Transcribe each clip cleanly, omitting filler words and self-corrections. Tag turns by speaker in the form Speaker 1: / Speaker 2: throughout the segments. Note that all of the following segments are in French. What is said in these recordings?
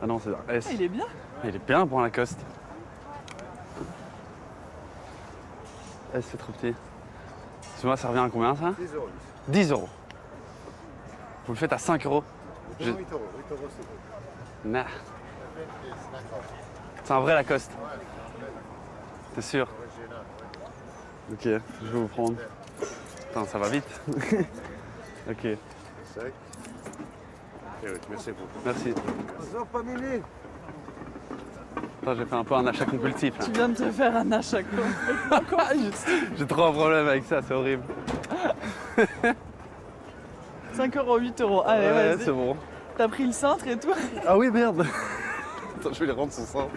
Speaker 1: Ah non, c'est un S.
Speaker 2: Ah, il est bien.
Speaker 1: Il est bien pour un Lacoste. S, c'est trop petit. Excuse-moi, ça revient à combien ça?
Speaker 3: 10 euros.
Speaker 1: 10 euros. Vous le faites à 5 euros?
Speaker 3: 8 euros, 8 euros c'est bon.
Speaker 1: Nah. C'est un vrai Lacoste. T'es sûr? Ok, je vais vous prendre. Attends, ça va vite. Ok,
Speaker 3: Sec. Et oui, merci beaucoup.
Speaker 1: merci.
Speaker 3: Bonjour, pas Mimi.
Speaker 1: Attends, j'ai fait un peu un achat compulsif. Là.
Speaker 2: Tu viens de te faire un achat complètement.
Speaker 1: J'ai trop un problème avec ça, c'est horrible.
Speaker 2: 5 euros, 8 euros. Allez,
Speaker 1: Ouais,
Speaker 2: vas-y.
Speaker 1: c'est bon.
Speaker 2: T'as pris le cintre et tout.
Speaker 1: Ah oui, merde. Attends, je vais les rendre son sang.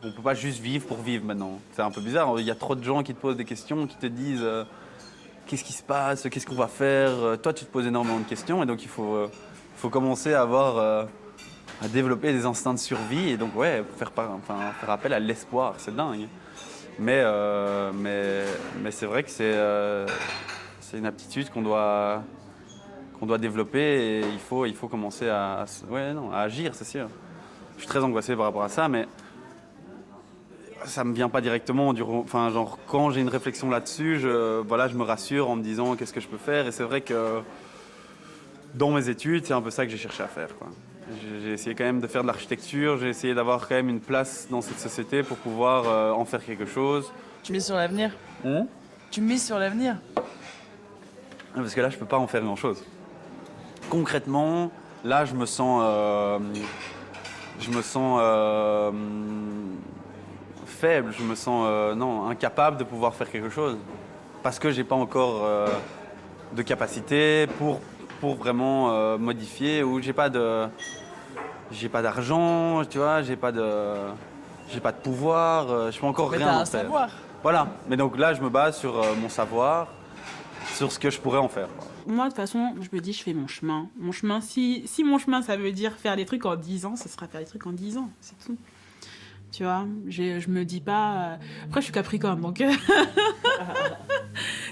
Speaker 1: On peut pas juste vivre pour vivre maintenant. C'est un peu bizarre. Il y a trop de gens qui te posent des questions, qui te disent qu'est-ce qui se passe, qu'est-ce qu'on va faire. Toi, tu te poses énormément de questions et donc il faut commencer à avoir, à développer des instincts de survie et donc ouais, faire appel à l'espoir. C'est dingue. Mais c'est vrai que c'est une aptitude qu'on doit développer et il faut commencer à agir, c'est sûr. Je suis très angoissé par rapport à ça, mais ça me vient pas directement. Genre, quand j'ai une réflexion là-dessus, je me rassure en me disant qu'est-ce que je peux faire. Et c'est vrai que dans mes études, c'est un peu ça que j'ai cherché à faire, quoi. J'ai essayé quand même de faire de l'architecture, j'ai essayé d'avoir quand même une place dans cette société pour pouvoir en faire quelque chose.
Speaker 2: Tu mises sur l'avenir. Tu mises sur l'avenir.
Speaker 1: Parce que là, je peux pas en faire grand-chose. Concrètement, là, je me sens faible, je me sens incapable de pouvoir faire quelque chose parce que j'ai pas encore de capacité pour vraiment modifier ou j'ai pas d'argent, tu vois, j'ai pas de pouvoir, je peux encore
Speaker 2: Mais
Speaker 1: rien
Speaker 2: t'as
Speaker 1: en
Speaker 2: un
Speaker 1: faire.
Speaker 2: savoir.
Speaker 1: Voilà, mais donc là, je me base sur mon savoir, sur ce que je pourrais en faire, quoi.
Speaker 4: Moi, de toute façon, je me dis, je fais mon chemin. Mon chemin, si mon chemin, ça veut dire faire des trucs en 10 ans, ce sera faire des trucs en 10 ans, c'est tout. Tu vois, je me dis pas... Après, je suis Capricorne, donc... tu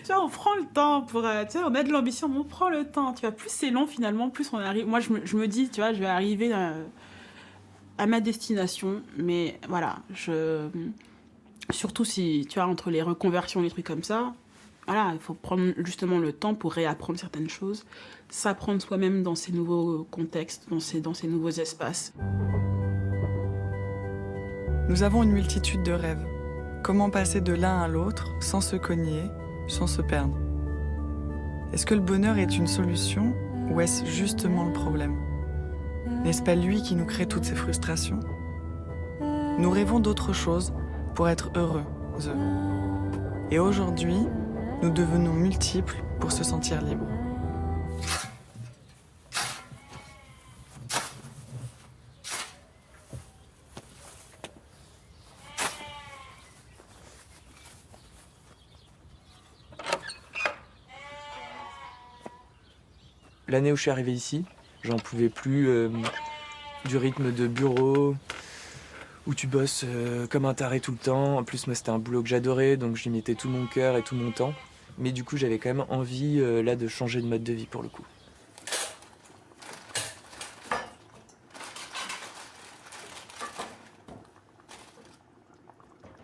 Speaker 4: vois, on prend le temps pour... tu sais, on a de l'ambition, mais on prend le temps. Tu vois, plus c'est long, finalement, plus on arrive... Moi, je me dis, tu vois, je vais arriver à ma destination, mais voilà, surtout si, tu vois, entre les reconversions, les trucs comme ça... Voilà, il faut prendre justement le temps pour réapprendre certaines choses, s'apprendre soi-même dans ces nouveaux contextes, dans ces nouveaux espaces.
Speaker 2: Nous avons une multitude de rêves. Comment passer de l'un à l'autre sans se cogner, sans se perdre? Est-ce que le bonheur est une solution ou est-ce justement le problème? N'est-ce pas lui qui nous crée toutes ces frustrations? Nous rêvons d'autre chose pour être heureux. Et aujourd'hui, nous devenons multiples pour se sentir libres.
Speaker 5: L'année où je suis arrivé ici, j'en pouvais plus du rythme de bureau, où tu bosses comme un taré tout le temps. En plus, moi, c'était un boulot que j'adorais, donc j'y mettais tout mon cœur et tout mon temps. Mais du coup, j'avais quand même envie, là, de changer de mode de vie, pour le coup.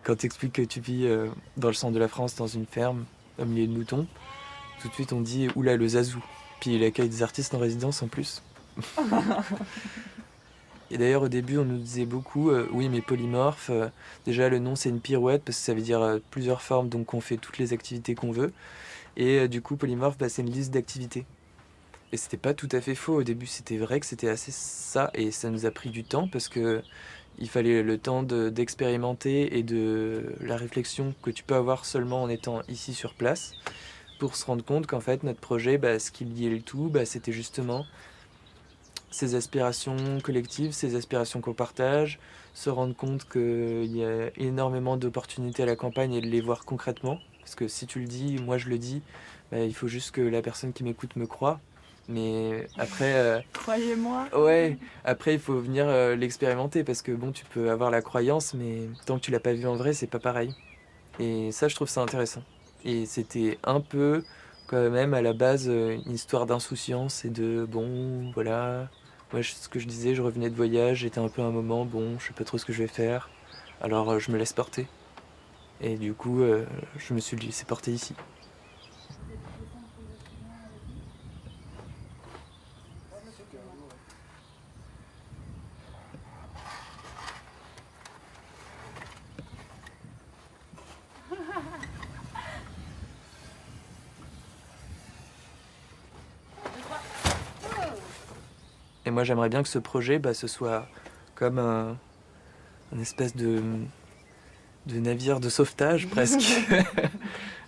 Speaker 5: Quand t'expliques que tu vis dans le centre de la France, dans une ferme, au milieu de moutons, tout de suite, on dit « Oula, le Zazou ». Puis il accueille des artistes en résidence, en plus. Et d'ailleurs, au début, on nous disait beaucoup oui, mais polymorphe, déjà, le nom, c'est une pirouette, parce que ça veut dire plusieurs formes, donc on fait toutes les activités qu'on veut. Et du coup, polymorphe, c'est une liste d'activités. Et c'était pas tout à fait faux. Au début, c'était vrai que c'était assez ça, et ça nous a pris du temps, parce que il fallait le temps d'expérimenter et de la réflexion que tu peux avoir seulement en étant ici sur place, pour se rendre compte qu'en fait, notre projet, ce qui liait le tout, c'était justement ces aspirations collectives, ces aspirations qu'on partage, se rendre compte qu'il y a énormément d'opportunités à la campagne et de les voir concrètement. Parce que si tu le dis, moi je le dis, il faut juste que la personne qui m'écoute me croie. Mais après...
Speaker 2: Croyez-moi.
Speaker 5: Ouais, après il faut venir l'expérimenter parce que bon, tu peux avoir la croyance, mais tant que tu l'as pas vu en vrai, c'est pas pareil. Et ça, je trouve ça intéressant. Et c'était un peu, quand même, à la base, une histoire d'insouciance et de, bon, voilà, Moi, ce que je disais, je revenais de voyage, j'étais un peu à un moment, bon, je sais pas trop ce que je vais faire, alors je me laisse porter. Et du coup, je me suis laissé porter ici. Et moi, j'aimerais bien que ce projet, ce soit comme un espèce de navire de sauvetage, presque.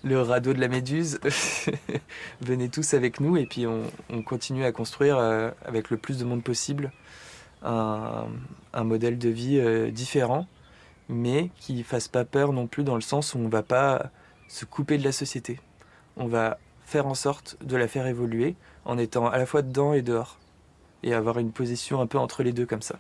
Speaker 5: Le radeau de la Méduse. Venez tous avec nous et puis on continue à construire avec le plus de monde possible un modèle de vie différent, mais qui fasse pas peur non plus dans le sens où on va pas se couper de la société. On va faire en sorte de la faire évoluer en étant à la fois dedans et dehors. Et avoir une position un peu entre les deux comme ça.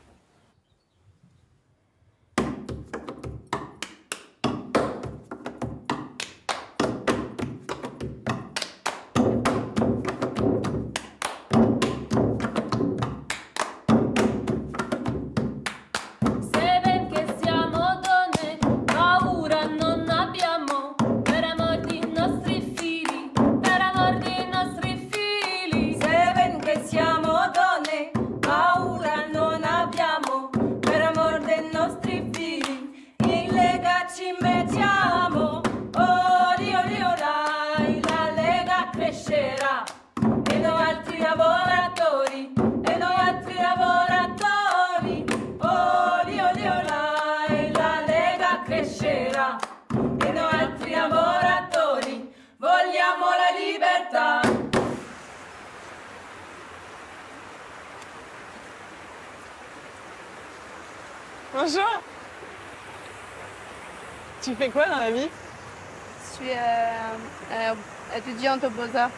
Speaker 2: Bonjour. Tu fais quoi dans la vie?
Speaker 6: Je suis étudiante aux Beaux-Arts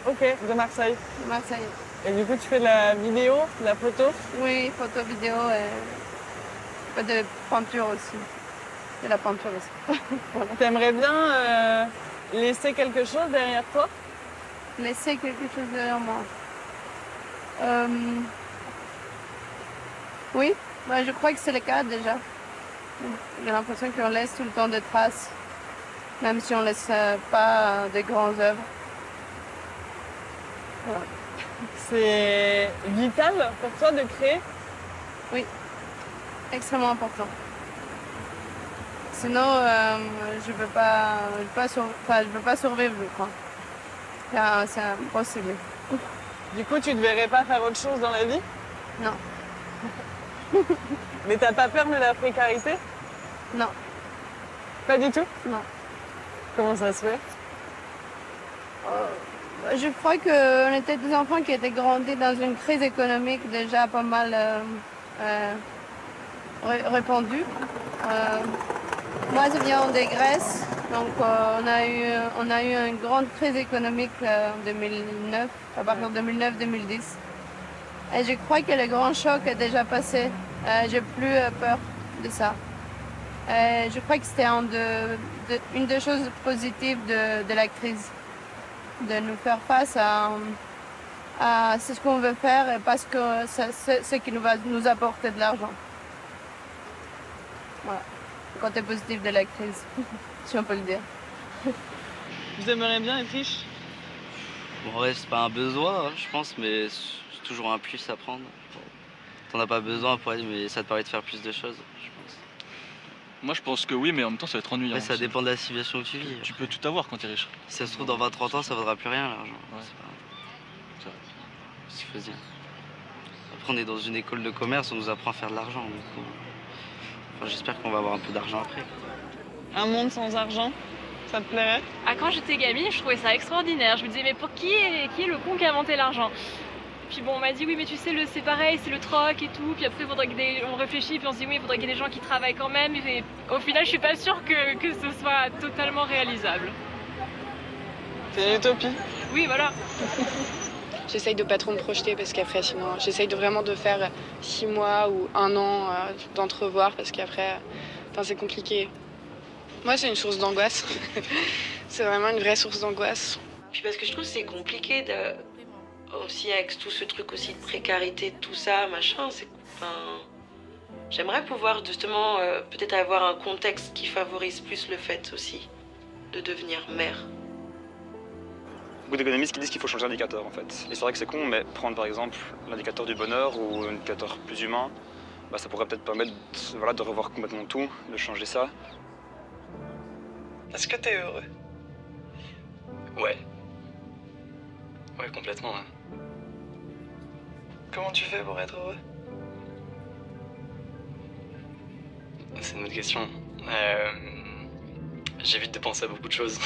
Speaker 2: Ok, de Marseille.
Speaker 6: de Marseille.
Speaker 2: Et du coup, tu fais de la vidéo, de la photo?
Speaker 6: Oui, photo, vidéo et un peu de peinture aussi. De la peinture aussi. Voilà.
Speaker 2: T'aimerais bien laisser quelque chose derrière toi?
Speaker 6: Laisser quelque chose derrière moi. Oui, je crois que c'est le cas déjà. J'ai l'impression qu'on laisse tout le temps des traces, même si on ne laisse pas de grandes œuvres. Voilà.
Speaker 2: C'est vital pour toi de créer?
Speaker 6: Oui, extrêmement important. Sinon, je peux pas survivre, je crois. C'est impossible.
Speaker 2: Du coup, tu ne devrais pas faire autre chose dans la vie?
Speaker 6: Non,
Speaker 2: Mais t'as pas peur de la précarité?
Speaker 6: non,
Speaker 2: Pas du tout?
Speaker 6: non.
Speaker 2: Comment ça se fait?
Speaker 6: Je crois qu'on était des enfants qui étaient grandis dans une crise économique déjà pas mal répandue. Moi, je viens de Grèce, donc on a eu une grande crise économique en 2009, à partir de 2009-2010. Et je crois que le grand choc est déjà passé. J'ai plus peur de ça. Je crois que c'était une des choses positives de la crise, de nous faire face à ce qu'on veut faire et parce que c'est ce qui va nous apporter de l'argent. Voilà, le côté positif de la crise, si on peut le dire.
Speaker 2: Vous aimeriez bien être riche?
Speaker 7: Bon, ouais, c'est pas un besoin, hein, je pense, mais c'est toujours un plus à prendre. T'en as pas besoin pour être, mais ça te permet de faire plus de choses, je pense.
Speaker 8: Moi je pense que oui, mais en même temps ça va être ennuyant.
Speaker 7: Ouais, ça
Speaker 8: aussi.
Speaker 7: dépend de la situation où tu vis.
Speaker 8: Tu peux tout avoir quand t'es riche.
Speaker 7: Si ça se trouve, dans 20-30 ans, ça vaudra plus rien, l'argent.
Speaker 8: Ouais.
Speaker 7: C'est pas...
Speaker 8: C'est vrai.
Speaker 7: ce qu'il faut se dire. Après, on est dans une école de commerce, on nous apprend à faire de l'argent. Enfin, j'espère qu'on va avoir un peu d'argent après.
Speaker 2: Un monde sans argent, ça te plairait?
Speaker 9: Ah, quand j'étais gamine, je trouvais ça extraordinaire. Je me disais, mais pour qui est le con qui a inventé l'argent? Puis bon, on m'a dit, oui, mais tu sais, c'est pareil, c'est le troc et tout. Puis après, on réfléchit, puis on se dit, oui, il faudrait qu'il y ait des gens qui travaillent quand même. Et au final, je suis pas sûre que ce soit totalement réalisable.
Speaker 2: C'est une utopie.
Speaker 9: Oui, voilà.
Speaker 10: J'essaye de pas trop me projeter parce qu'après, sinon, j'essaye vraiment de faire 6 mois ou 1 an d'entrevoir parce qu'après, c'est compliqué. Moi, c'est une source d'angoisse. C'est vraiment une vraie source d'angoisse.
Speaker 11: Puis parce que je trouve que c'est compliqué aussi avec tout ce truc aussi de précarité, tout ça, machin, j'aimerais pouvoir justement peut-être avoir un contexte qui favorise plus le fait aussi de devenir mère.
Speaker 12: Beaucoup d'économistes qui disent qu'il faut changer d'indicateur en fait. Et c'est vrai que c'est con, mais prendre par exemple l'indicateur du bonheur ou un indicateur plus humain, ça pourrait peut-être permettre de revoir complètement tout, de changer ça.
Speaker 13: Est-ce que t'es heureux?
Speaker 8: Ouais. Ouais, complètement. Ouais.
Speaker 13: Comment tu fais pour être heureux?
Speaker 8: C'est une autre question. J'évite de penser à beaucoup de choses.